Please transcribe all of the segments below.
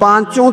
5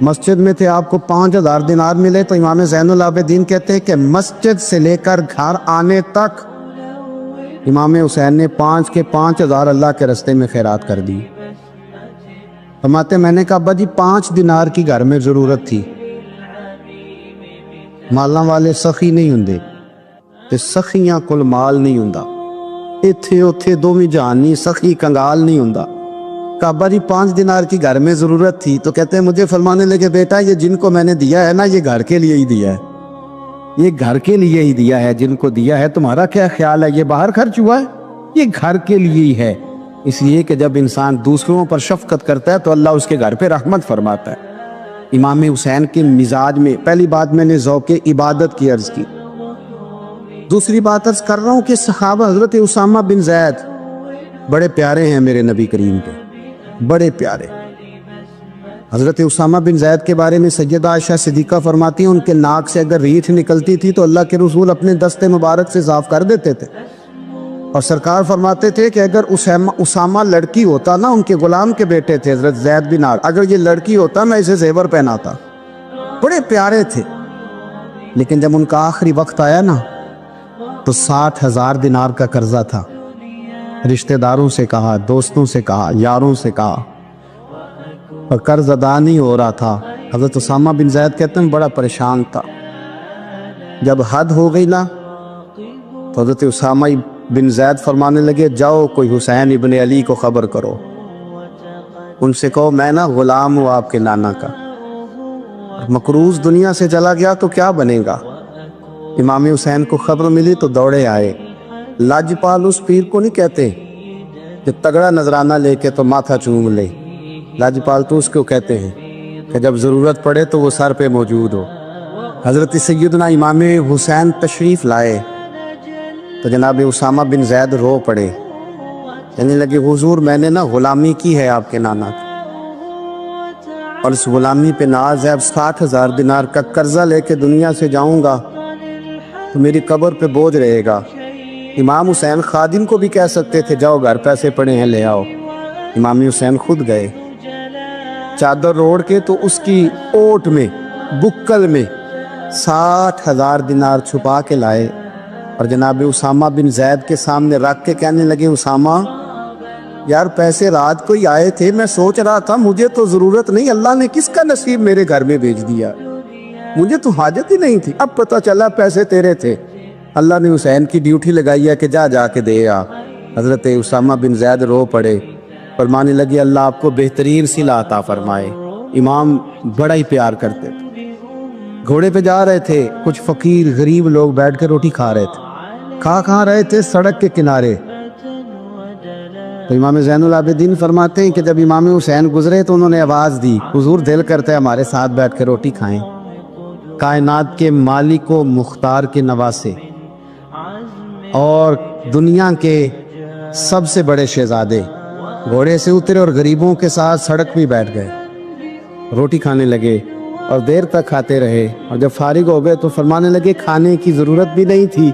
مسجد میں تھے، آپ کو 5000 دینار ملے تو امام زین العابدین کہتے ہیں کہ مسجد سے لے کر گھر آنے تک امام حسین نے 5 کے 5000 اللہ کے راستے میں خیرات کر دی۔ فرماتے میں نے کہا ابا جی 5 دینار کی گھر میں ضرورت تھی، مالاں والے سخی نہیں ہوندے تے سخیاں کل مال نہیں ہوندا، ایتھے اوتھے دوویں جہان نہیں، سخی کنگال نہیں ہوندا۔ کہا ابا جی 5 دینار کی گھر میں ضرورت تھی، تو کہتے ہیں مجھے فرمانے لگے بیٹا یہ جن کو میں نے دیا ہے نا یہ گھر کے لیے ہی دیا ہے، یہ گھر کے لیے ہی دیا ہے، جن کو دیا ہے تمہارا کیا خیال ہے یہ باہر خرچ ہوا ہے؟ یہ گھر کے لیے ہی ہے۔ اس لیے کہ جب انسان دوسروں پر شفقت کرتا ہے تو اللہ اس کے گھر پہ رحمت فرماتا ہے۔ امام حسین کے مزاج میں پہلی بات میں نے ذوق عبادت کی عرض کی، دوسری بات عرض کر رہا ہوں کہ صحابہ حضرت اسامہ بن زید بڑے پیارے ہیں میرے نبی کریم کے، بڑے پیارے۔ حضرت اسامہ بن زید کے بارے میں سیدہ عائشہ صدیقہ فرماتی ہیں ان کے ناک سے اگر ریٹھ نکلتی تھی تو اللہ کے رسول اپنے دست مبارک سے صاف کر دیتے تھے، اور سرکار فرماتے تھے کہ اگر اسامہ لڑکی ہوتا نا، ان کے غلام کے بیٹے تھے حضرت زید بن عامر، اگر یہ لڑکی ہوتا میں اسے زیور پہناتا۔ بڑے پیارے تھے، لیکن جب ان کا آخری وقت آیا نا تو 60,000 دینار کا قرضہ تھا، رشتہ داروں سے کہا، دوستوں سے کہا، یاروں سے کہا، اور قرض ادا نہیں ہو رہا تھا۔ حضرت اسامہ بن زید کہتے ہیں بڑا پریشان تھا۔ جب حد ہو گئی نا تو حضرت اسامہ بن زید فرمانے لگے جاؤ کوئی حسین ابن علی کو خبر کرو، ان سے کہو میں نا غلام ہوں آپ کے نانا کا، مقروض دنیا سے چلا گیا تو کیا بنے گا۔ امام حسین کو خبر ملی تو دوڑے آئے۔ لاجپال اس پیر کو نہیں کہتے کہ تگڑا نذرانہ لے کے تو ماتھا چوم لے، لاجپال تو اس کو کہتے ہیں کہ جب ضرورت پڑے تو وہ سر پہ موجود ہو۔ حضرت سیدنا امام حسین تشریف لائے تو جناب اسامہ بن زید رو پڑے، کہنے لگے حضور میں نے نا غلامی کی ہے آپ کے نانا کی، اور اس غلامی پہ ناز ہے، اب 60,000 دینار کا قرضہ لے کے دنیا سے جاؤں گا تو میری قبر پہ بوجھ رہے گا۔ امام حسین خادم کو بھی کہہ سکتے تھے جاؤ گھر پیسے پڑے ہیں لے آؤ، امام حسین خود گئے، چادر روڑ کے تو اس کی اوٹ میں بکل میں 60,000 دینار چھپا کے لائے، اور جناب اسامہ بن زید کے سامنے رکھ کے کہنے لگے اسامہ یار پیسے رات کو ہی آئے تھے، میں سوچ رہا تھا مجھے تو ضرورت نہیں، اللہ نے کس کا نصیب میرے گھر میں بھیج دیا، مجھے تو حاجت ہی نہیں تھی، اب پتہ چلا پیسے تیرے تھے، اللہ نے حسین کی ڈیوٹی لگائی ہے کہ جا کے دے آ۔ حضرت اسامہ بن زید رو پڑے، فرمانے لگے اللہ آپ کو بہترین صلہ عطا فرمائے۔ امام بڑا ہی پیار کرتے تھے، گھوڑے پہ جا رہے تھے، کچھ فقیر غریب لوگ بیٹھ کے روٹی کھا رہے تھے، کھا رہے تھے سڑک کے کنارے، تو امام زین العابدین فرماتے ہیں کہ جب امام حسین گزرے تو انہوں نے آواز دی حضور دل کرتا ہے ہمارے ساتھ بیٹھ کے روٹی کھائیں۔ کائنات کے مالک و مختار کے نواسے اور دنیا کے سب سے بڑے شہزادے گھوڑے سے اترے اور غریبوں کے ساتھ سڑک پہ بیٹھ گئے، روٹی کھانے لگے اور دیر تک کھاتے رہے، اور جب فارغ ہو گئے تو فرمانے لگے کھانے کی ضرورت بھی نہیں تھی،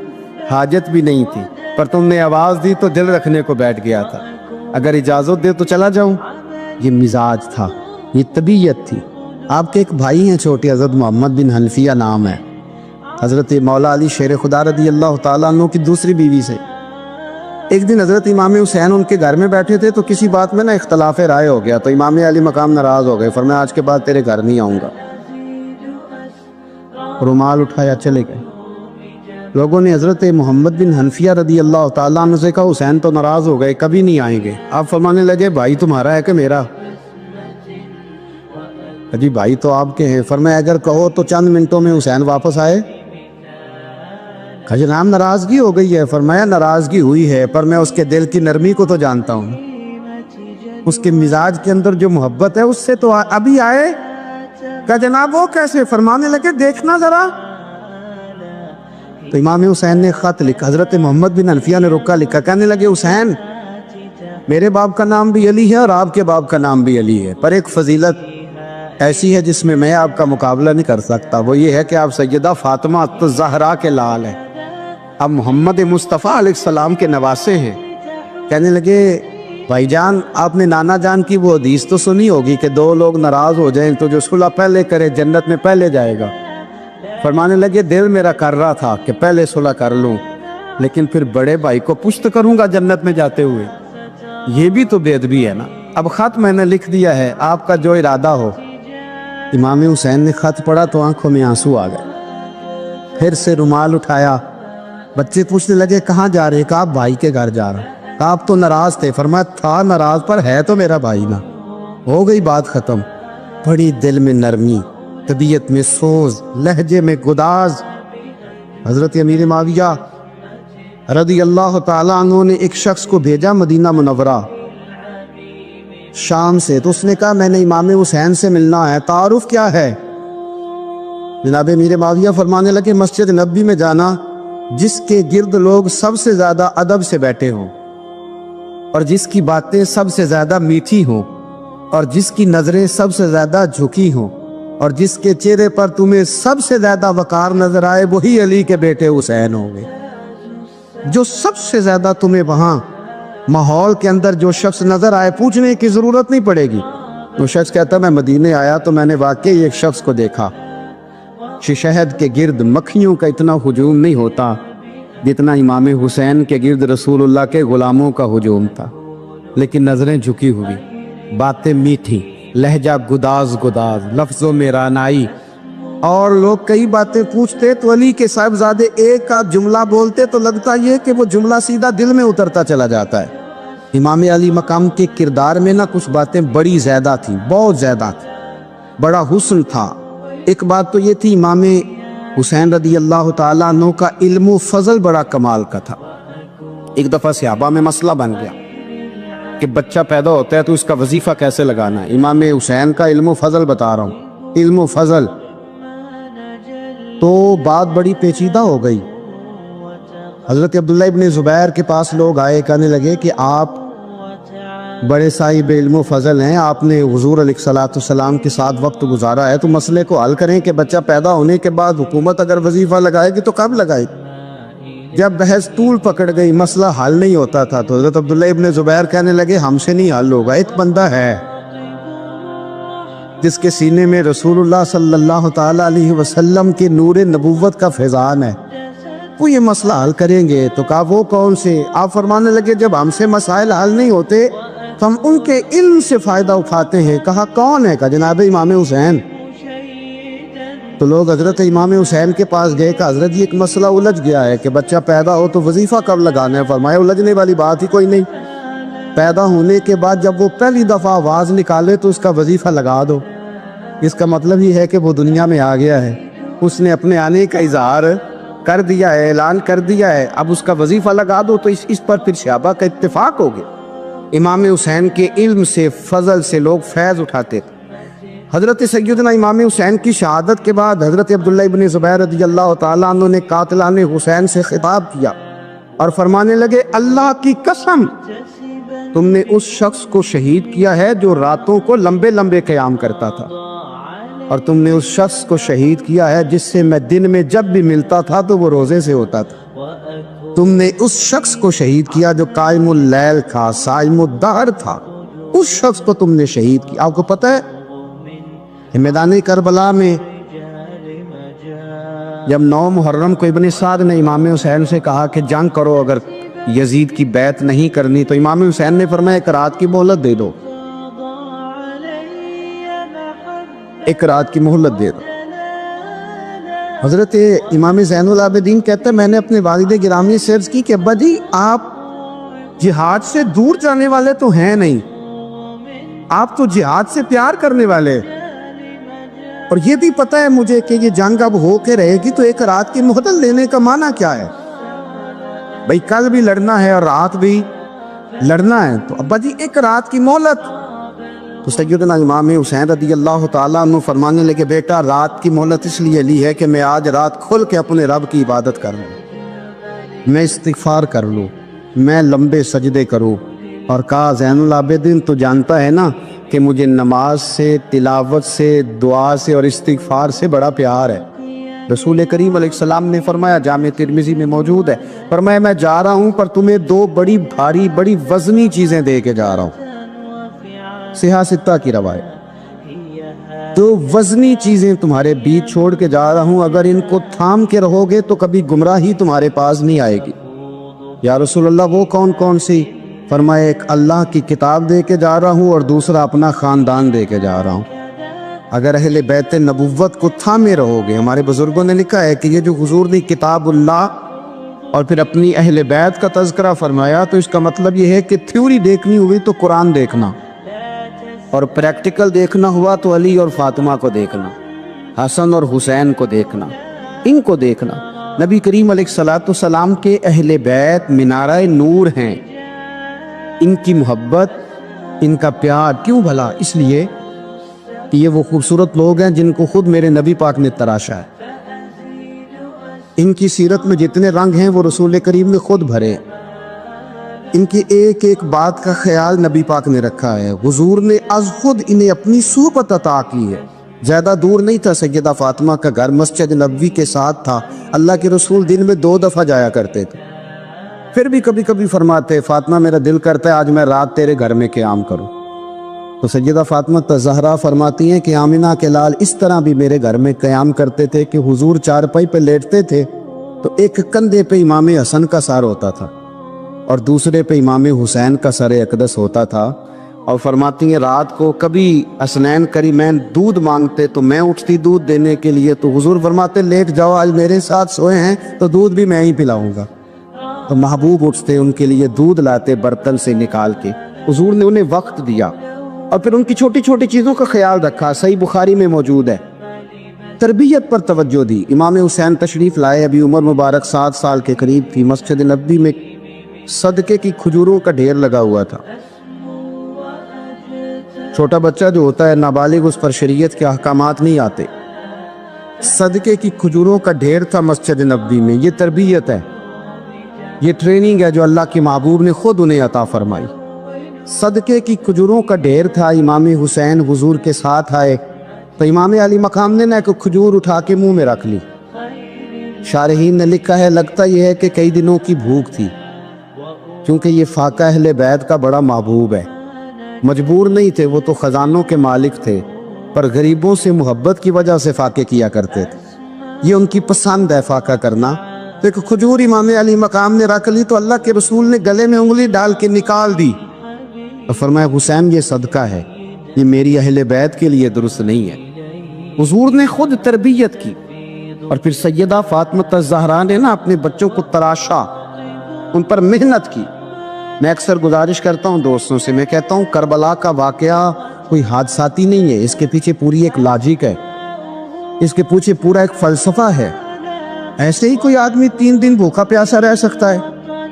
حاجت بھی نہیں تھی، پر تم نے آواز دی تو دل رکھنے کو بیٹھ گیا تھا، اگر اجازت دے تو چلا جاؤں۔ یہ مزاج تھا، یہ طبیعت تھی۔ آپ کے ایک بھائی ہیں چھوٹے، حضرت محمد بن حنفیہ نام ہے، حضرت مولا علی شیر خدا رضی اللہ تعالیٰ عنہ کی دوسری بیوی سے۔ ایک دن حضرت امام حسین ان کے گھر میں بیٹھے تھے تو کسی بات میں نا اختلاف رائے ہو گیا، تو امام علی مقام ناراض ہو گئے، فرمایا آج کے بعد تیرے گھر نہیں آؤں گا، رومال اٹھایا چلے گئے۔ لوگوں نے حضرت محمد بن حنفیہ رضی اللہ تعالیٰ عنہ سے کہا حسین تو ناراض ہو گئے، کبھی نہیں آئیں گے۔ آپ فرمانے لگے بھائی تمہارا ہے کہ میرا؟ جی بھائی تو آپ کے ہیں۔ فرمایا اگر کہو تو چند منٹوں میں حسین واپس آئے۔ جناب ناراضگی ہو گئی ہے۔ فرمایا ناراضگی ہوئی ہے پر میں اس کے دل کی نرمی کو تو جانتا ہوں، اس کے مزاج کے اندر جو محبت ہے اس سے تو ابھی آئے۔ کہا جناب وہ کیسے؟ فرمانے لگے دیکھنا ذرا۔ تو امام حسین نے خط لکھا، حضرت محمد بن حنفیہ نے رکا لکھا، کہنے لگے حسین میرے باپ کا نام بھی علی ہے اور آپ کے باپ کا نام بھی علی ہے، پر ایک فضیلت ایسی ہے جس میں آپ کا مقابلہ نہیں کر سکتا، وہ یہ ہے کہ آپ سیدہ فاطمہ الزہرا کے لال ہیں، آپ محمد مصطفیٰ علیہ السلام کے نواسے ہیں۔ کہنے لگے بھائی جان آپ نے نانا جان کی وہ حدیث تو سنی ہوگی کہ دو لوگ ناراض ہو جائیں تو جو صلح پہلے کرے جنت میں پہلے جائے گا۔ فرمانے لگے دل میرا کر رہا تھا کہ پہلے صلح کر لوں، لیکن پھر بڑے بھائی کو پشت کروں گا جنت میں جاتے ہوئے، یہ بھی تو بے ادبی ہے نا۔ اب خط میں نے لکھ دیا ہے، آپ کا جو ارادہ ہو۔ امام حسین نے خط پڑھا تو آنکھوں میں آنسو آ گئے، پھر سے رومال اٹھایا۔ بچے پوچھنے لگے کہاں جا رہے؟ کہا بھائی کے گھر جا رہا۔ کہا آپ تو ناراض تھے؟ فرمایا تھا ناراض، پر ہے تو میرا بھائی نا۔ ہو گئی بات ختم۔ بڑی دل میں نرمی، طبیعت میں سوز، لہجے میں گداز۔ حضرت امیر معاویہ رضی اللہ تعالیٰ عنہ نے ایک شخص کو بھیجا مدینہ منورہ شام سے، تو اس نے کہا میں نے امام حسین سے ملنا ہے، تعارف کیا ہے؟ جناب امیر معاویہ فرمانے لگے مسجد نبوی میں جانا جس کے گرد لوگ سب سے زیادہ ادب سے بیٹھے ہوں، اور جس کی باتیں سب سے زیادہ میٹھی ہوں، اور جس کی نظریں سب سے زیادہ جھکی ہوں، اور جس کے چہرے پر تمہیں سب سے زیادہ وقار نظر آئے، وہی علی کے بیٹے حسین ہوں گے۔ جو سب سے زیادہ تمہیں وہاں ماحول کے اندر جو شخص نظر آئے، پوچھنے کی ضرورت نہیں پڑے گی۔ وہ شخص کہتا میں مدینے آیا تو میں نے واقعی ایک شخص کو دیکھا، شہد کے گرد مکھیوں کا اتنا ہجوم نہیں ہوتا جتنا امام حسین کے گرد رسول اللہ کے غلاموں کا ہجوم تھا، لیکن نظریں جھکی ہوئی، باتیں میٹھی، لہجہ گداز گداز، لفظوں میں رانائی، اور لوگ کئی باتیں پوچھتے تو علی کے صاحبزادے ایک کا جملہ بولتے تو لگتا یہ کہ وہ جملہ سیدھا دل میں اترتا چلا جاتا ہے۔ امام علی مقام کے کردار میں نہ کچھ باتیں بڑی زیادہ تھیں، بہت زیادہ تھیں، بڑا حسن تھا۔ ایک بات تو یہ تھی امام حسین رضی اللہ تعالیٰ عنہ کا علم و فضل بڑا کمال کا تھا۔ ایک دفعہ صحابہ میں مسئلہ بن گیا کہ بچہ پیدا ہوتا ہے تو اس کا وظیفہ کیسے لگانا ہے۔ امام حسین کا علم و فضل بتا رہا ہوں، علم و فضل، تو بات بڑی پیچیدہ ہو گئی۔ حضرت عبداللہ ابن زبیر کے پاس لوگ آئے، کہنے لگے کہ آپ بڑے صاحب علم و فضل ہیں، آپ نے حضور علیہ الصلوۃ والسلام کے ساتھ وقت گزارا ہے، تو مسئلے کو حل کریں کہ بچہ پیدا ہونے کے بعد حکومت اگر وظیفہ لگائے گی تو کب لگائے گی؟ جب بحث طول پکڑ گئی، مسئلہ حل نہیں ہوتا تھا، تو حضرت عبداللہ ابن زبیر کہنے لگے ہم سے نہیں حل ہوگا، ایک بندہ ہے جس کے سینے میں رسول اللہ صلی اللہ تعالیٰ علیہ وسلم کے نور نبوت کا فیضان ہے، وہ یہ مسئلہ حل کریں گے۔ تو کہا وہ کون سے؟ آپ فرمانے لگے جب ہم سے مسائل حل نہیں ہوتے تو ہم ان کے علم سے فائدہ اٹھاتے ہیں۔ کہا کون ہے؟ کہا جناب امام حسین۔ تو لوگ حضرت امام حسین کے پاس گئے، کہ حضرت یہ ایک مسئلہ الجھ گیا ہے کہ بچہ پیدا ہو تو وظیفہ کب لگانا ہے؟ فرمایا الجھنے والی بات ہی کوئی نہیں، پیدا ہونے کے بعد جب وہ پہلی دفعہ آواز نکالے تو اس کا وظیفہ لگا دو۔ اس کا مطلب یہ ہے کہ وہ دنیا میں آ گیا ہے، اس نے اپنے آنے کا اظہار کر دیا ہے، اعلان کر دیا ہے، اب اس کا وظیفہ لگا دو۔ تو اس پر پھر صحابہ کا اتفاق ہو گیا۔ امام حسین کے علم سے، فضل سے لوگ فیض اٹھاتے تھے۔ حضرت سیدنا امام حسین کی شہادت کے بعد حضرت عبداللہ ابن زبیر رضی اللہ تعالیٰ عنہ نے قاتلان حسین سے خطاب کیا اور فرمانے لگے اللہ کی قسم تم نے اس شخص کو شہید کیا ہے جو راتوں کو لمبے لمبے قیام کرتا تھا، اور تم نے اس شخص کو شہید کیا ہے جس سے میں دن میں جب بھی ملتا تھا تو وہ روزے سے ہوتا تھا۔ تم نے اس شخص کو شہید کیا جو قائم اللیل تھا، صائم الدہر تھا، اس شخص کو تم نے شہید کیا۔ آپ کو پتہ ہے کہ میدان کربلا میں جب 9 محرم کو ابن سعد نے امام حسین سے کہا کہ جنگ کرو اگر یزید کی بیعت نہیں کرنی، تو امام حسین نے فرمایا ایک رات کی مہلت دے دو، ایک رات کی مہلت دے دو۔ حضرت امام زین العابدین کہتے ہیں میں نے اپنے والد گرامی سے عرض کی کہ ابا جی آپ جہاد سے دور جانے والے تو ہیں نہیں، آپ تو جہاد سے پیار کرنے والے، اور یہ بھی پتہ ہے مجھے کہ یہ جنگ اب ہو کے رہے گی، تو ایک رات کی مہلت لینے کا معنی کیا ہے؟ بھئی کل بھی لڑنا ہے اور رات بھی لڑنا ہے، تو ابا جی ایک رات کی مہلت۔ تو سیدنا امام حسین رضی اللہ تعالیٰ عنہ فرمانے لگے بیٹا رات کی مہلت اس لیے لی ہے کہ میں آج رات کھل کے اپنے رب کی عبادت کر لوں، میں استغفار کر لوں، میں لمبے سجدے کروں۔ اور کہا زین العابدین تو جانتا ہے نا کہ مجھے نماز سے، تلاوت سے، دعا سے اور استغفار سے بڑا پیار ہے، رسول کریم علیہ السلام نے فرمایا، جامع ترمذی میں موجود ہے، فرمایا میں جا رہا ہوں پر تمہیں دو بڑی بھاری بڑی وزنی چیزیں دے کے جا رہا ہوں، صحیح ستہ کی روایت، دو وزنی چیزیں تمہارے بیچ چھوڑ کے جا رہا ہوں، اگر ان کو تھام کے رہو گے تو کبھی گمراہی تمہارے پاس نہیں آئے گی۔ یا رسول اللہ وہ کون کون سی؟ فرمایا ایک اللہ کی کتاب دے کے جا رہا ہوں اور دوسرا اپنا خاندان دے کے جا رہا ہوں۔ اگر اہل بیت نبوت کو تھامے رہو گے، ہمارے بزرگوں نے لکھا ہے کہ یہ جو حضور نے کتاب اللہ اور پھر اپنی اہل بیت کا تذکرہ فرمایا تو اس کا مطلب یہ ہے کہ تھیوری دیکھنی ہوئی تو قرآن دیکھنا، اور پریکٹیکل دیکھنا ہوا تو علی اور فاطمہ کو دیکھنا، حسن اور حسین کو دیکھنا، ان کو دیکھنا۔ نبی کریم علیہ السلام کے اہل بیت منارہ نور ہیں، ان کی محبت، ان کا پیار کیوں بھلا؟ اس لیے کہ یہ وہ خوبصورت لوگ ہیں جن کو خود میرے نبی پاک نے تراشا ہے۔ ان کی سیرت میں جتنے رنگ ہیں وہ رسول کریم نے خود بھرے، ان کی ایک ایک بات کا خیال نبی پاک نے رکھا ہے، حضور نے از خود انہیں اپنی صحبت عطا کی ہے۔ زیادہ دور نہیں تھا سیدہ فاطمہ کا گھر، مسجد نبوی کے ساتھ تھا، اللہ کے رسول دن میں 2 دفعہ جایا کرتے تھے۔ پھر بھی کبھی کبھی فرماتے، فاطمہ میرا دل کرتا ہے آج میں رات تیرے گھر میں قیام کروں، تو سیدہ فاطمہ زہرا فرماتی ہیں کہ آمنہ کے لال اس طرح بھی میرے گھر میں قیام کرتے تھے کہ حضور چارپائی پہ لیٹتے تھے تو ایک کندھے پہ امام حسن کا سر ہوتا تھا اور دوسرے پہ امام حسین کا سر اقدس ہوتا تھا، اور فرماتی ہیں رات کو کبھی حسنین کریمین دودھ مانگتے تو میں اٹھتی دودھ دینے کے لیے، تو حضور فرماتے لیٹ جاؤ آج میرے ساتھ سوئے ہیں تو دودھ بھی میں ہی پلاؤں گا، تو محبوب اٹھتے ان کے لیے دودھ لاتے برتن سے نکال کے، حضور نے انہیں وقت دیا اور پھر ان کی چھوٹی چھوٹی چیزوں کا خیال رکھا۔ صحیح بخاری میں موجود ہے، تربیت پر توجہ دی۔ امام حسین تشریف لائے، ابھی عمر مبارک 7 سال کے قریب تھی، مسجد نبوی میں صدقے کی کھجوروں کا ڈھیر لگا ہوا تھا۔ چھوٹا بچہ جو ہوتا ہے نابالغ، اس پر شریعت کے احکامات نہیں آتے، صدقے کی کھجوروں کا ڈھیر تھا مسجد نبوی میں۔ یہ تربیت ہے، یہ ٹریننگ ہے جو اللہ کے محبوب نے خود انہیں عطا فرمائی۔ صدقے کی کھجوروں کا ڈھیر تھا، امام حسین حضور کے ساتھ آئے تو امام علی مقام نے نہ کہ کھجور اٹھا کے منہ میں رکھ لی۔ شارحین نے لکھا ہے لگتا یہ ہے کہ کئی دنوں کی بھوک تھی، کیونکہ یہ فاقہ اہل بیت کا بڑا محبوب ہے، مجبور نہیں تھے، وہ تو خزانوں کے مالک تھے، پر غریبوں سے محبت کی وجہ سے فاقے کیا کرتے تھے، یہ ان کی پسند ہے فاقہ کرنا۔ تو ایک کھجور امام علی مقام نے رکھ لی تو اللہ کے رسول نے گلے میں انگلی ڈال کے نکال دی اور فرمایا حسین یہ صدقہ ہے، یہ میری اہل بیت کے لیے درست نہیں ہے۔ حضور نے خود تربیت کی، اور پھر سیدہ فاطمہ الزہرا نے نا اپنے بچوں کو تراشا، ان پر محنت کی۔ میں اکثر گزارش کرتا ہوں دوستوں سے، میں کہتا ہوں کربلا کا واقعہ کوئی حادثاتی نہیں ہے، اس کے پیچھے پوری ایک لاجک ہے، اس کے پیچھے پورا ایک فلسفہ ہے۔ ایسے ہی کوئی آدمی 3 دن بھوکا پیاسا رہ سکتا ہے؟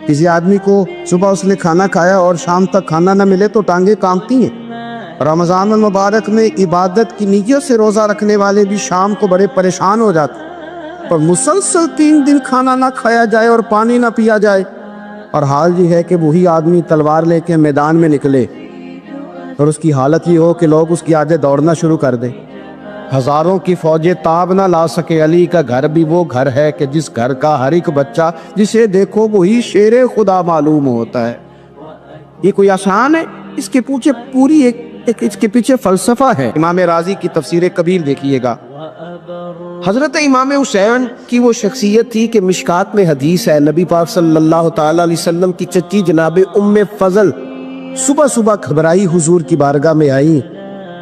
کسی آدمی کو صبح اس نے کھانا کھایا اور شام تک کھانا نہ ملے تو ٹانگیں کانپتی ہیں۔ رمضان المبارک میں عبادت کی نیت سے روزہ رکھنے والے بھی شام کو بڑے پریشان ہو جاتے ہیں، پر مسلسل 3 دن کھانا نہ کھایا جائے اور پانی نہ پیا جائے، اور حال یہ ہے کہ وہی آدمی تلوار لے کے میدان میں نکلے اور اس کی حالت یہ ہو کہ لوگ اس کی آگے دوڑنا شروع کر دیں، ہزاروں کی فوجیں تاب نہ لا سکے۔ علی کا گھر بھی وہ گھر ہے کہ جس گھر کا ہر ایک بچہ جسے دیکھو وہی شیر خدا معلوم ہوتا ہے۔ یہ کوئی آسان ہے؟ اس کے پیچھے پوری اس کے پیچھے فلسفہ ہے۔ امام راضی کی تفسیر کبیر دیکھیے گا، حضرت امام حسین کی وہ شخصیت تھی کہ مشکات میں حدیث ہے، نبی پاک صلی اللہ تعالی علیہ وسلم کی چچی جناب ام فضل صبح صبح گھبرائی حضور کی بارگاہ میں آئی،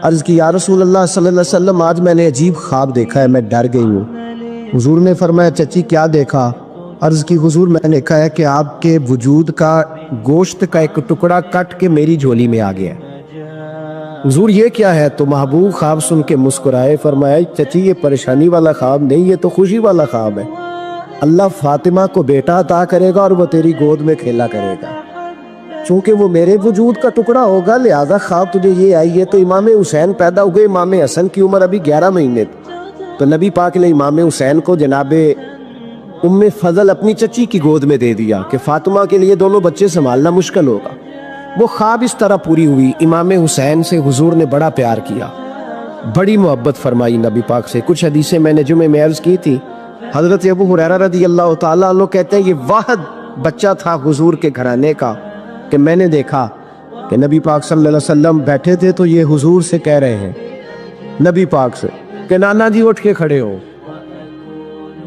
عرض کی یا رسول اللہ صلی اللہ علیہ وسلم آج میں نے عجیب خواب دیکھا ہے، میں ڈر گئی ہوں۔ حضور نے فرمایا چچی کیا دیکھا؟ عرض کی حضور میں نے کہا ہے کہ آپ کے وجود کا گوشت کا ایک ٹکڑا کٹ کے میری جھولی میں آ گیا۔ حضور یہ کیا ہے؟ تو محبوب خواب سن کے مسکرائے، فرمایا چچی یہ پریشانی والا خواب نہیں، یہ تو خوشی والا خواب ہے، اللہ فاطمہ کو بیٹا عطا کرے گا اور وہ تیری گود میں کھیلا کرے گا، چونکہ وہ میرے وجود کا ٹکڑا ہوگا لہذا خواب تجھے یہ آئی ہے۔ تو امام حسین پیدا ہوئے، امام حسن کی عمر ابھی 11 مہینے تھی، تو نبی پاک نے امام حسین کو جناب ام فضل اپنی چچی کی گود میں دے دیا کہ فاطمہ کے لیے دونوں بچے سنبھالنا مشکل ہوگا۔ وہ خواب اس طرح پوری ہوئی۔ امام حسین سے حضور نے بڑا پیار کیا، بڑی محبت فرمائی نبی پاک سے۔ کچھ حدیثیں میں نے جمعے میں عرض کی تھی حضرت ابو ہریرہ رضی اللہ تعالیٰ عنہ کہتے ہیں یہ واحد بچہ تھا حضور کے گھرانے کا کہ میں نے دیکھا کہ نبی پاک صلی اللہ علیہ وسلم بیٹھے تھے تو یہ حضور سے کہہ رہے ہیں، نبی پاک سے کہ نانا جی اٹھ کے کھڑے ہو.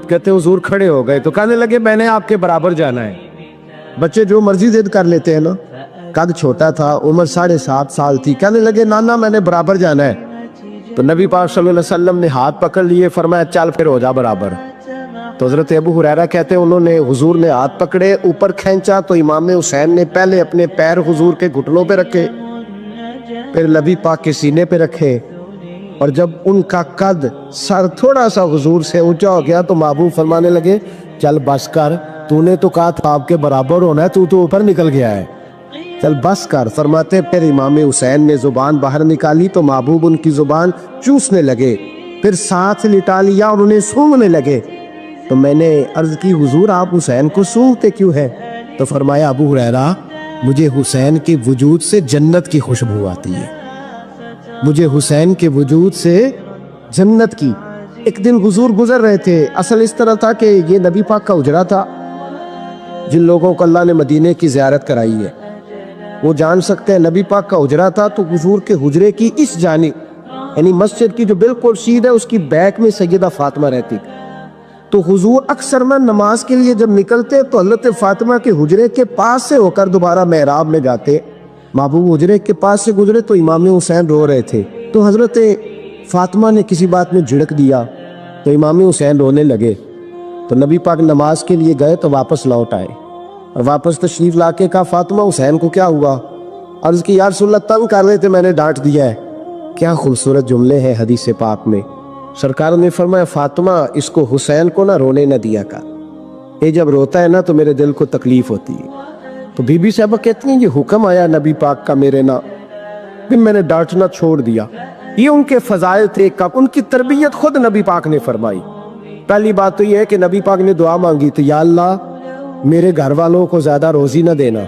کہتے حضور کھڑے ہو گئے تو کہنے لگے میں نے آپ کے برابر جانا ہے. بچے جو مرضی ضد کر لیتے ہیں نا. قد چھوٹا تھا، عمر 7.5 سال تھی. کہنے لگے نانا میں نے برابر جانا ہے. تو نبی پاک صلی اللہ علیہ وسلم نے ہاتھ پکڑ لیے، فرمایا چل پھر ہو جا برابر. تو حضرت ابو ہریرہ کہتے ہیں انہوں نے حضور نے ہاتھ پکڑے، اوپر کھینچا تو امام حسین نے پہلے اپنے پیر حضور کے گھٹنوں پہ رکھے، پھر نبی پاک کے سینے پہ رکھے، اور جب ان کا قد سر تھوڑا سا حضور سے اونچا ہو گیا تو محبوب فرمانے لگے چل بس کر، تو نے تو کہا تھا آپ کے برابر ہونا ہے، تو اوپر نکل گیا ہے، چل بس کر. فرماتے پھر امام حسین نے زبان باہر نکالی تو محبوب ان کی زبان چوسنے لگے، پھر ساتھ لٹا لیا اور انہیں سونگھنے لگے. تو میں نے عرض کی حضور آپ حسین کو سونگھتے کیوں ہے؟ تو فرمایا ابو ہریرہ مجھے حسین کے وجود سے جنت کی خوشبو آتی ہے، مجھے حسین کے وجود سے جنت کی. ایک دن حضور گزر رہے تھے، اصل اس طرح تھا کہ یہ نبی پاک کا حجرہ تھا. جن لوگوں کو اللہ نے مدینے کی زیارت کرائی ہے وہ جان سکتے ہیں نبی پاک کا حجرہ تھا. تو حضور کے حجرے کی اس جانب یعنی مسجد کی جو بالکل سیدھ ہے اس کی بیک میں سیدہ فاطمہ رہتی. تو حضور اکثر میں نماز کے لیے جب نکلتے تو حضرت فاطمہ کے حجرے کے پاس سے ہو کر دوبارہ محراب میں جاتے. محبوب حجرے کے پاس سے گزرے تو امام حسین رو رہے تھے، تو حضرت فاطمہ نے کسی بات میں جھڑک دیا تو امام حسین رونے لگے. تو نبی پاک نماز کے لیے گئے تو واپس لوٹ آئے اور واپس تشریف لا کے کہا فاطمہ حسین کو کیا ہوا؟ عرض کی یا رسول اللہ تنگ کر رہے تھے میں نے ڈانٹ دیا ہے. کیا خوبصورت جملے ہیں حدیث پاک میں. سرکار نے فرمایا فاطمہ اس کو حسین کو نہ رونے نہ دیا کر، یہ جب روتا ہے نا تو میرے دل کو تکلیف ہوتی ہے. تو بی بی صاحبہ کہتی ہیں یہ حکم آیا نبی پاک کا میرے نا، پھر میں نے ڈانٹنا چھوڑ دیا. یہ ان کے فضائل تھے، ان کی تربیت خود نبی پاک نے فرمائی. پہلی بات تو یہ ہے کہ نبی پاک نے دعا مانگی تو یا اللہ میرے گھر والوں کو زیادہ روزی نہ دینا،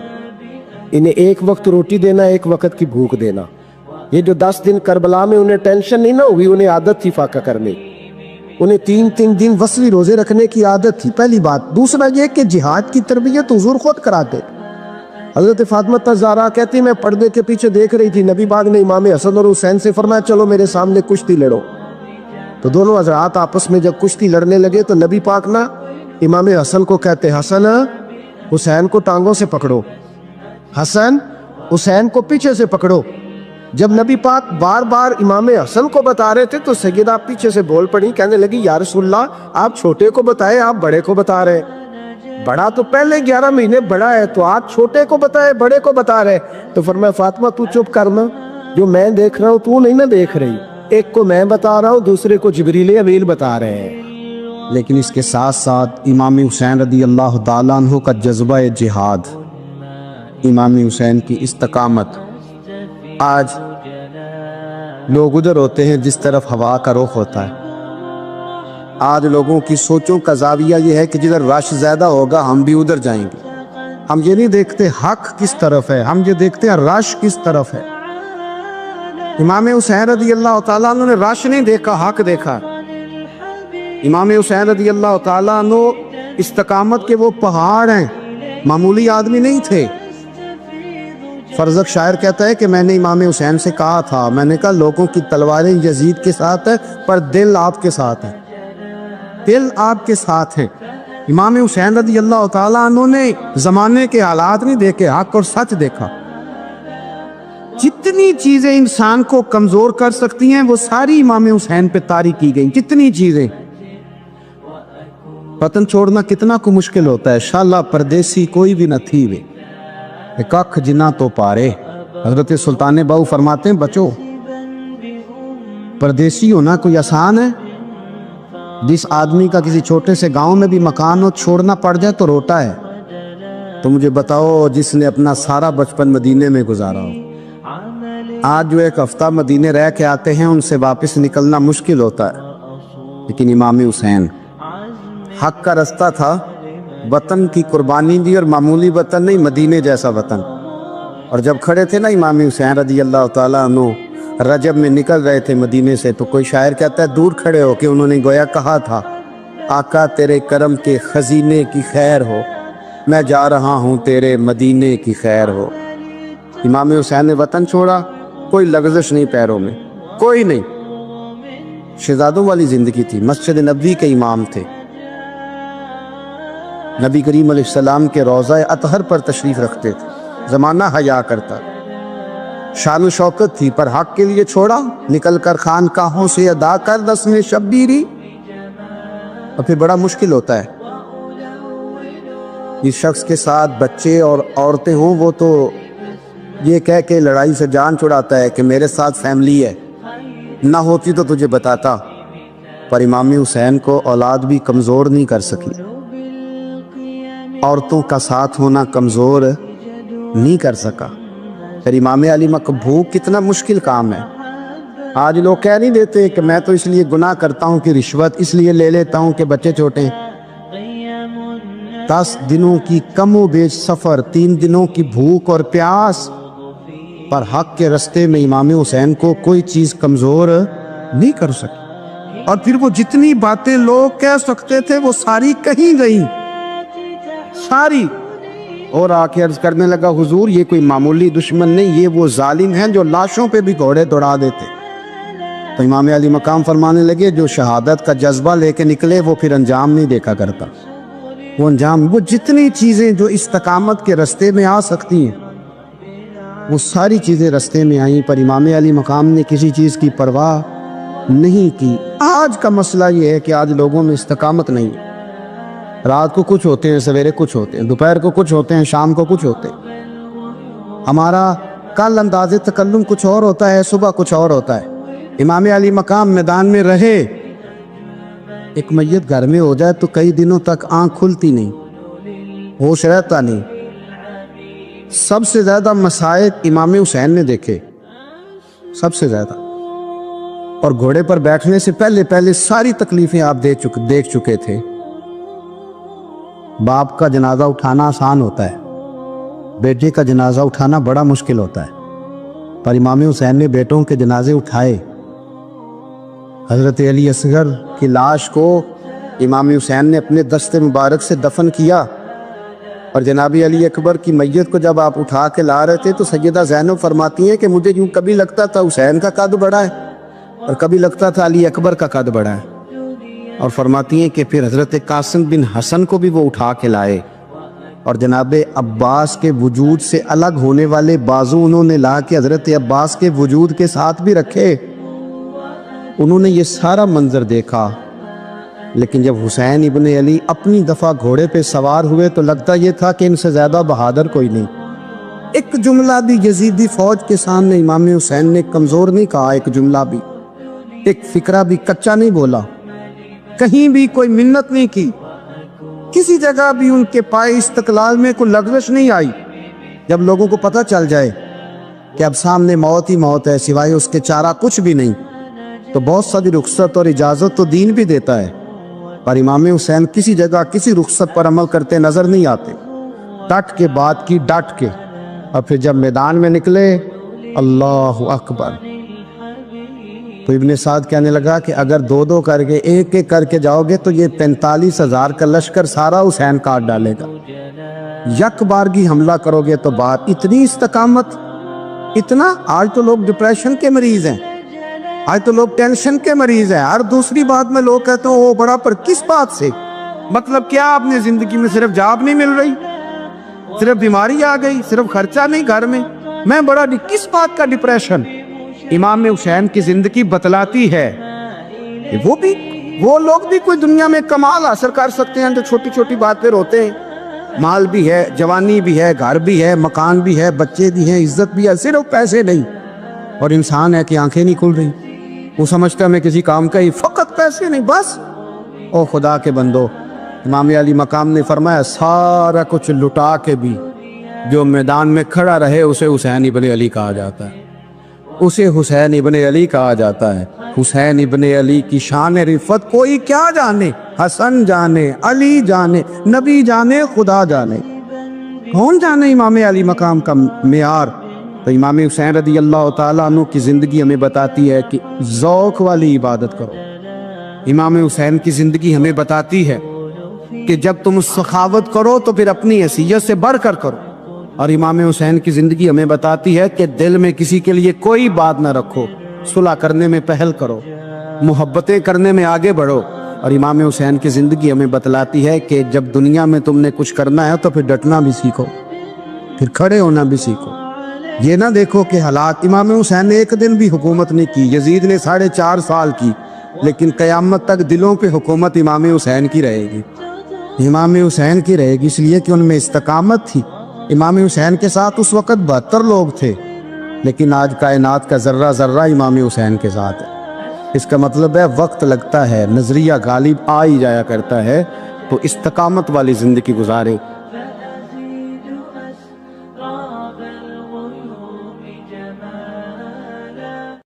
انہیں ایک وقت روٹی دینا، ایک وقت کی بھوک دینا. یہ جو 10 دن کربلا میں انہیں ٹینشن نہیں نہ ہوئی، انہیں عادت تھی فاقہ کرنے، انہیں 3 دن وصلی روزے رکھنے کی عادت تھی. پہلی بات. دوسرا یہ کہ جہاد کی تربیت حضور خود کراتے. حضرت فاطمہ الزہرا کہتی میں پردے کے پیچھے دیکھ رہی تھی، نبی پاک نے امام حسن اور حسین سے فرمایا چلو میرے سامنے کشتی لڑو. تو دونوں حضرات آپس میں جب کشتی لڑنے لگے تو نبی پاک نا امام حسن کو کہتے حسن حسین کو ٹانگوں سے پکڑو، حسن حسین کو پیچھے سے پکڑو. جب نبی پاک بار بار امام حسن کو بتا رہے تھے تو سیدہ پیچھے سے بول پڑی، کہنے لگی یا رسول اللہ آپ چھوٹے کو بتائے آپ بڑے کو بتا رہے. بڑا تو پہلے 11 مہینے بڑا ہے تو آپ چھوٹے کو بتائے بڑے کو بتا رہے. تو فرمایا فاطمہ تو چپ کرنا، جو میں دیکھ رہا ہوں تو نہیں نہ دیکھ رہی، ایک کو میں بتا رہا ہوں دوسرے کو جبریل امین بتا رہے ہیں. لیکن اس کے ساتھ ساتھ امام حسین رضی اللہ تعالیٰ عنہ کا جذبہ جہاد، امام حسین کی استقامت. آج لوگ ادھر ہوتے ہیں جس طرف ہوا کا رخ ہوتا ہے. آج لوگوں کی سوچوں کا زاویہ یہ ہے کہ جدھر رش زیادہ ہوگا ہم بھی ادھر جائیں گے. ہم یہ نہیں دیکھتے حق کس طرف ہے، ہم یہ دیکھتے ہیں رش کس طرف ہے. امام حسین رضی اللہ تعالیٰ عنہ نے رش نہیں دیکھا، حق دیکھا. امام حسین رضی اللہ تعالیٰ عنہ استقامت کے وہ پہاڑ ہیں، معمولی آدمی نہیں تھے. فرزق شاعر کہتا ہے کہ میں نے امام حسین سے کہا تھا، میں نے کہا لوگوں کی تلواریں یزید کے ساتھ ہے پر دل آپ کے ساتھ ہے، دل آپ کے ساتھ ہے. امام حسین رضی اللہ تعالیٰ عنہ نے زمانے کے حالات نہیں دیکھے، حق اور سچ دیکھا. جتنی چیزیں انسان کو کمزور کر سکتی ہیں وہ ساری امام حسین پہ طاری کی گئی. جتنی چیزیں وطن چھوڑنا کتنا کو مشکل ہوتا ہے. شالا پردیسی کوئی بھی نہ تھی وے ککھ جنا تو پارے. حضرت سلطان باؤ فرماتے ہیں بچو پردیسی ہونا کوئی آسان ہے؟ جس آدمی کا کسی چھوٹے سے گاؤں میں بھی مکان ہو چھوڑنا پڑ جائے تو روتا ہے. تو مجھے بتاؤ جس نے اپنا سارا بچپن مدینے میں گزارا ہو، آج جو ایک ہفتہ مدینے رہ کے آتے ہیں ان سے واپس نکلنا مشکل ہوتا ہے. لیکن امام حسین حق کا رستہ تھا، وطن کی قربانی دی، اور معمولی وطن نہیں مدینے جیسا وطن. اور جب کھڑے تھے نا امام حسین رضی اللہ تعالیٰ عنہ رجب میں نکل رہے تھے مدینے سے، تو کوئی شاعر کہتا ہے دور کھڑے ہو کہ انہوں نے گویا کہا تھا آقا تیرے کرم کے خزینے کی خیر ہو، میں جا رہا ہوں تیرے مدینے کی خیر ہو۔ امام حسین نے وطن چھوڑا، کوئی لغزش نہیں پیروں میں، کوئی نہیں۔ شہزادوں والی زندگی تھی، مسجد نبوی کے امام تھے، نبی کریم علیہ السلام کے روضہ اطہر پر تشریف رکھتے تھے، زمانہ حیا کرتا، شان و شوکت تھی، پر حق کے لیے چھوڑا، نکل کر خانقاہوں سے ادا کر رسم شبیری۔ اور پھر بڑا مشکل ہوتا ہے، جس شخص کے ساتھ بچے اور عورتیں ہوں وہ تو یہ کہہ کے لڑائی سے جان چھڑاتا ہے کہ میرے ساتھ فیملی ہے، نہ ہوتی تو تجھے بتاتا، پر امام حسین کو اولاد بھی کمزور نہیں کر سکی، عورتوں کا ساتھ ہونا کمزور نہیں کر سکا۔ پھر امام علی مقبوق کتنا مشکل کام ہے۔ آج لوگ کہہ نہیں دیتے کہ میں تو اس لیے گناہ کرتا ہوں کہ رشوت اس لیے لے لیتا ہوں کہ بچے چھوٹے ہیں۔ 10 دنوں کی کم و بیش سفر، 3 دنوں کی بھوک اور پیاس، پر حق کے رستے میں امام حسین کو کوئی چیز کمزور نہیں کر سکی۔ اور پھر وہ جتنی باتیں لوگ کہہ سکتے تھے وہ ساری کہیں گئی، ساری۔ اور آ کے عرض کرنے لگا حضور یہ کوئی معمولی دشمن نہیں، یہ وہ ظالم ہیں جو لاشوں پہ بھی گھوڑے دوڑا دیتے۔ تو امام علی مقام فرمانے لگے جو شہادت کا جذبہ لے کے نکلے وہ پھر انجام نہیں دیکھا کرتا، وہ انجام، وہ جتنی چیزیں جو استقامت کے رستے میں آ سکتی ہیں وہ ساری چیزیں رستے میں آئیں، پر امام علی مقام نے کسی چیز کی پرواہ نہیں کی۔ آج کا مسئلہ یہ ہے کہ آج لوگوں میں استقامت نہیں ہے، رات کو کچھ ہوتے ہیں، سویرے کچھ ہوتے ہیں، دوپہر کو کچھ ہوتے ہیں، شام کو کچھ ہوتے ہیں۔ ہمارا کل انداز تکلم کچھ اور ہوتا ہے، صبح کچھ اور ہوتا ہے۔ امام علی مقام میدان میں رہے، ایک میت گھر میں ہو جائے تو کئی دنوں تک آنکھ کھلتی نہیں، ہوش رہتا نہیں۔ سب سے زیادہ مسائل امام حسین نے دیکھے، سب سے زیادہ، اور گھوڑے پر بیٹھنے سے پہلے ساری تکلیفیں آپ دیکھ چکے تھے۔ باپ کا جنازہ اٹھانا آسان ہوتا ہے، بیٹے کا جنازہ اٹھانا بڑا مشکل ہوتا ہے، پر امام حسین نے بیٹوں کے جنازے اٹھائے۔ حضرت علی اصغر کی لاش کو امام حسین نے اپنے دست مبارک سے دفن کیا، اور جناب علی اکبر کی میت کو جب آپ اٹھا کے لا رہے تھے تو سیدہ زینب فرماتی ہیں کہ مجھے یوں کبھی لگتا تھا حسین کا قد بڑا ہے اور کبھی لگتا تھا علی اکبر کا قد بڑا ہے، اور فرماتی ہیں کہ پھر حضرت قاسم بن حسن کو بھی وہ اٹھا کے لائے، اور جناب عباس کے وجود سے الگ ہونے والے بازو انہوں نے لا کے حضرت عباس کے وجود کے ساتھ بھی رکھے۔ انہوں نے یہ سارا منظر دیکھا، لیکن جب حسین ابن علی اپنی دفعہ گھوڑے پہ سوار ہوئے تو لگتا یہ تھا کہ ان سے زیادہ بہادر کوئی نہیں۔ ایک جملہ بھی یزیدی فوج کے سامنے امام حسین نے کمزور نہیں کہا، ایک جملہ بھی، ایک فکرہ بھی کچا نہیں بولا، کہیں بھی کوئی منت نہیں کی، کسی جگہ بھی ان کے پائے استقلال میں کوئی لغزش نہیں آئی۔ جب لوگوں کو پتہ چل جائے کہ اب سامنے موت ہی موت ہے، سوائے اس کے چارہ کچھ بھی نہیں، تو بہت ساری رخصت اور اجازت تو دین بھی دیتا ہے، پر امام حسین کسی جگہ کسی رخصت پر عمل کرتے نظر نہیں آتے، ڈٹ کے بات کی ڈٹ کے۔ اور پھر جب میدان میں نکلے، اللہ اکبر، تو ابن سعد کہنے لگا کہ اگر 2 کر کے ایک کر کے جاؤ گے تو یہ 45,000 کا لشکر سارا حسین کاٹ ڈالے گا، یک بارگی حملہ کرو گے تو بات۔ اتنی استقامت، اتنا۔ آج تو لوگ ڈپریشن کے مریض ہیں، آج تو لوگ ٹینشن کے مریض ہیں، ہر دوسری بات میں لوگ کہتے ہیں وہ بڑا، پر کس بات سے؟ مطلب کیا آپ نے زندگی میں صرف جاب نہیں مل رہی، صرف بیماری آ گئی، صرف خرچہ نہیں گھر میں بڑا، کس بات کا ڈپریشن؟ امام حسین کی زندگی بتلاتی ہے کہ وہ لوگ بھی کوئی دنیا میں کمال حاصل کر سکتے ہیں جو چھوٹی چھوٹی بات پہ روتے ہیں۔ مال بھی ہے، جوانی بھی ہے، گھر بھی ہے، مکان بھی ہے، بچے بھی ہیں، عزت بھی ہے، صرف پیسے نہیں۔ اور انسان ہے کہ آنکھیں نہیں کھل رہی، وہ سمجھتا ہے میں کسی کام کا ہی، فقط پیسے نہیں بس۔ او خدا کے بندو، امام علی مقام نے فرمایا سارا کچھ لٹا کے بھی جو میدان میں کھڑا رہے اسے حسین ابن علی کہا جاتا ہے، اسے حسین ابن علی کہا جاتا ہے۔ حسین ابن علی کی شان رفت کوئی کیا جانے، حسن جانے، علی جانے، نبی جانے، خدا جانے، کون جانے امام علی مقام کا معیار۔ تو امام حسین رضی اللہ تعالیٰ عنہ کی زندگی ہمیں بتاتی ہے کہ ذوق والی عبادت کرو، امام حسین کی زندگی ہمیں بتاتی ہے کہ جب تم سخاوت کرو تو پھر اپنی حیثیت سے بڑھ کر کرو، اور امام حسین کی زندگی ہمیں بتاتی ہے کہ دل میں کسی کے لیے کوئی بات نہ رکھو، صلح کرنے میں پہل کرو، محبتیں کرنے میں آگے بڑھو۔ اور امام حسین کی زندگی ہمیں بتلاتی ہے کہ جب دنیا میں تم نے کچھ کرنا ہے تو پھر ڈٹنا بھی سیکھو، پھر کھڑے ہونا بھی سیکھو۔ یہ نہ دیکھو کہ حالات، امام حسین نے ایک دن بھی حکومت نہیں کی، یزید نے 4.5 سال کی، لیکن قیامت تک دلوں پہ حکومت امام حسین کی رہے گی، امام حسین کی رہے گی، اس لیے کہ ان میں استقامت تھی۔ امام حسین کے ساتھ اس وقت 72 لوگ تھے، لیکن آج کائنات کا ذرہ ذرہ امام حسین کے ساتھ ہے۔ اس کا مطلب ہے وقت لگتا ہے، نظریہ غالب آ ہی جایا کرتا ہے، تو استقامت والی زندگی گزارے۔